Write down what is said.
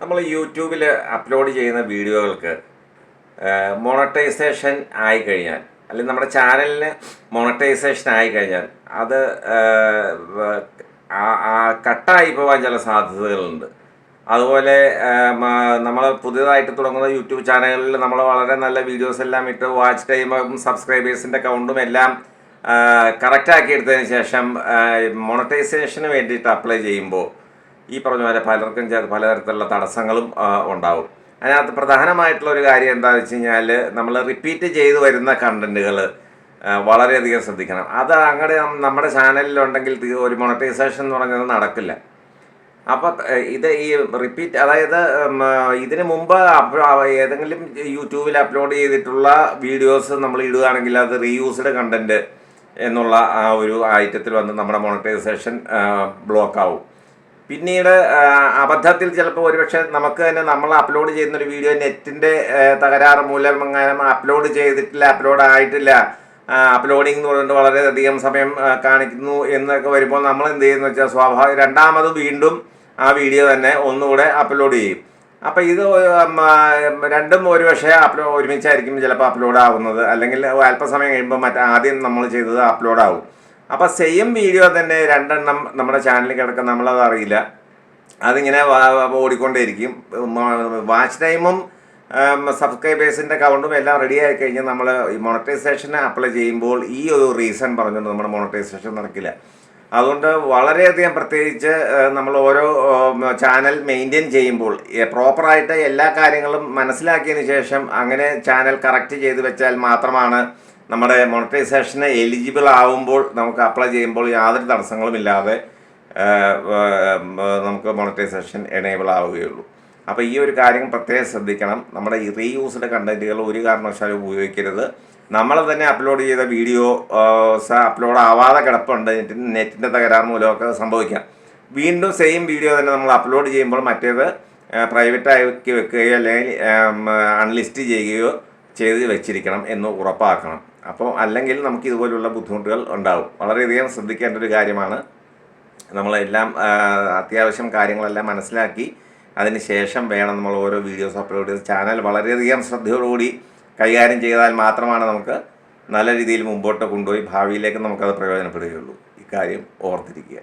നമ്മൾ യൂട്യൂബിൽ അപ്ലോഡ് ചെയ്യുന്ന വീഡിയോകൾക്ക് മോണറ്റൈസേഷൻ ആയിക്കഴിഞ്ഞാൽ, അല്ലെങ്കിൽ നമ്മുടെ ചാനലിന് മോണറ്റൈസേഷൻ ആയിക്കഴിഞ്ഞാൽ അത് കട്ടായി പോകാൻ ചില സാധ്യതകളുണ്ട്. അതുപോലെ നമ്മൾ പുതിയതായിട്ട് തുടങ്ങുന്ന യൂട്യൂബ് ചാനലുകളിൽ നമ്മൾ വളരെ നല്ല വീഡിയോസ് എല്ലാം ഇട്ട് വാച്ച് ടൈമും സബ്സ്ക്രൈബേഴ്സിൻ്റെ കൗണ്ടും എല്ലാം കറക്റ്റാക്കി എടുത്തതിന് ശേഷം മോണറ്റൈസേഷന് വേണ്ടിയിട്ട് അപ്ലൈ ചെയ്യുമ്പോൾ ഈ പറഞ്ഞ പോലെ പലർക്കും പലതരത്തിലുള്ള തടസ്സങ്ങളും ഉണ്ടാവും. അതിനകത്ത് പ്രധാനമായിട്ടുള്ള ഒരു കാര്യം എന്താണെന്ന് വെച്ച് കഴിഞ്ഞാൽ, നമ്മൾ റിപ്പീറ്റ് ചെയ്ത് വരുന്ന കണ്ടൻറ്റുകൾ വളരെയധികം ശ്രദ്ധിക്കണം. അത് അങ്ങനെ നമ്മുടെ ചാനലിലുണ്ടെങ്കിൽ ഒരു മോണറ്റൈസേഷൻ എന്ന് പറഞ്ഞത് നടക്കില്ല. അപ്പോൾ ഇത് ഈ റിപ്പീറ്റ്, അതായത് ഇതിന് മുമ്പ് ഏതെങ്കിലും യൂട്യൂബിൽ അപ്ലോഡ് ചെയ്തിട്ടുള്ള വീഡിയോസ് നമ്മൾ ഇടുകയാണെങ്കിൽ അത് റീയൂസ്ഡ് കണ്ടൻറ്റ് എന്നുള്ള ആ ഒരു ഐറ്റത്തിൽ വന്ന് നമ്മുടെ മോണറ്റൈസേഷൻ ബ്ലോക്ക് ആവും. പിന്നീട് അബദ്ധത്തിൽ ചിലപ്പോൾ ഒരുപക്ഷെ നമുക്ക് തന്നെ നമ്മൾ അപ്ലോഡ് ചെയ്യുന്നൊരു വീഡിയോ നെറ്റിൻ്റെ തകരാറ് മൂലം അങ്ങനെ അപ്ലോഡ് ചെയ്തിട്ടില്ല, അപ്ലോഡ് ആയിട്ടില്ല, അപ്ലോഡിങ് എന്ന് പറഞ്ഞിട്ട് വളരെയധികം സമയം കാണിക്കുന്നു എന്നൊക്കെ വരുമ്പോൾ നമ്മൾ എന്ത് ചെയ്യുന്നു വെച്ചാൽ സ്വാഭാവിക രണ്ടാമത് വീണ്ടും ആ വീഡിയോ തന്നെ ഒന്നുകൂടെ അപ്ലോഡ് ചെയ്യും. അപ്പോൾ ഇത് രണ്ടും ഒരുപക്ഷെ ഒരുമിച്ചായിരിക്കും ചിലപ്പോൾ അപ്ലോഡ് ആവുന്നത്, അല്ലെങ്കിൽ അല്പസമയം കഴിയുമ്പോൾ ആദ്യം നമ്മൾ ചെയ്തത് അപ്ലോഡ് ആവും. അപ്പോൾ സെയിം വീഡിയോ തന്നെ രണ്ടെണ്ണം നമ്മുടെ ചാനലിൽ കിടക്കുന്ന നമ്മളത് അറിയില്ല, അതിങ്ങനെ ഓടിക്കൊണ്ടേയിരിക്കും. വാച്ച് ടൈമും സബ്സ്ക്രൈബേഴ്സിൻ്റെ കൗണ്ടും എല്ലാം റെഡി ആയി കഴിഞ്ഞാൽ നമ്മൾ ഈ മോണറ്റൈസേഷന് അപ്ലൈ ചെയ്യുമ്പോൾ ഈ ഒരു റീസൺ പറഞ്ഞുകൊണ്ട് നമ്മുടെ മോണറ്റൈസേഷൻ നടക്കില്ല. അതുകൊണ്ട് വളരെയധികം പ്രത്യേകിച്ച് നമ്മൾ ഓരോ ചാനൽ മെയിൻറ്റെയിൻ ചെയ്യുമ്പോൾ പ്രോപ്പറായിട്ട് എല്ലാ കാര്യങ്ങളും മനസ്സിലാക്കിയതിന് ശേഷം അങ്ങനെ ചാനൽ കറക്റ്റ് ചെയ്ത് വെച്ചാൽ മാത്രമാണ് നമ്മുടെ മോണറ്റൈസേഷന് എലിജിബിൾ ആവുമ്പോൾ നമുക്ക് അപ്ലൈ ചെയ്യുമ്പോൾ യാതൊരു തടസ്സങ്ങളും ഇല്ലാതെ നമുക്ക് മോണറ്റൈസേഷൻ എനേബിൾ ആവുകയുള്ളൂ. അപ്പോൾ ഈ ഒരു കാര്യം പ്രത്യേകം ശ്രദ്ധിക്കണം. നമ്മുടെ ഈ റീയൂസ്ഡ് കണ്ടൻറ്റുകൾ ഒരു കാരണവശാലും ഉപയോഗിക്കരുത്. നമ്മൾ തന്നെ അപ്ലോഡ് ചെയ്ത വീഡിയോസ് അപ്ലോഡ് ആവാതെ കിടപ്പുണ്ട്, നെറ്റിൻ്റെ തകരാറ് മൂലമൊക്കെ സംഭവിക്കാം. വീണ്ടും സെയിം വീഡിയോ തന്നെ നമ്മൾ അപ്ലോഡ് ചെയ്യുമ്പോൾ മറ്റേത് പ്രൈവറ്റാക്കി വെക്കുകയോ അല്ലെങ്കിൽ അൺലിസ്റ്റ് ചെയ്യുകയോ ചെയ്ത് വെച്ചിരിക്കണം എന്ന് ഉറപ്പാക്കണം. അപ്പോൾ അല്ലെങ്കിൽ നമുക്ക് ഇതുപോലുള്ള ബുദ്ധിമുട്ടുകൾ ഉണ്ടാവും. വളരെയധികം ശ്രദ്ധിക്കേണ്ട ഒരു കാര്യമാണ്. നമ്മളെല്ലാം അത്യാവശ്യം കാര്യങ്ങളെല്ലാം മനസ്സിലാക്കി അതിന് ശേഷം വേണം നമ്മൾ ഓരോ വീഡിയോസ് അപ്ലോഡ് ചെയ്ത് ചാനൽ വളരെയധികം ശ്രദ്ധയോടുകൂടി കൈകാര്യം ചെയ്താൽ മാത്രമാണ് നമുക്ക് നല്ല രീതിയിൽ മുമ്പോട്ട് കൊണ്ടുപോയി ഭാവിയിലേക്ക് നമുക്കത് പ്രയോജനപ്പെടുകയുള്ളൂ. ഇക്കാര്യം ഓർത്തിരിക്കുക.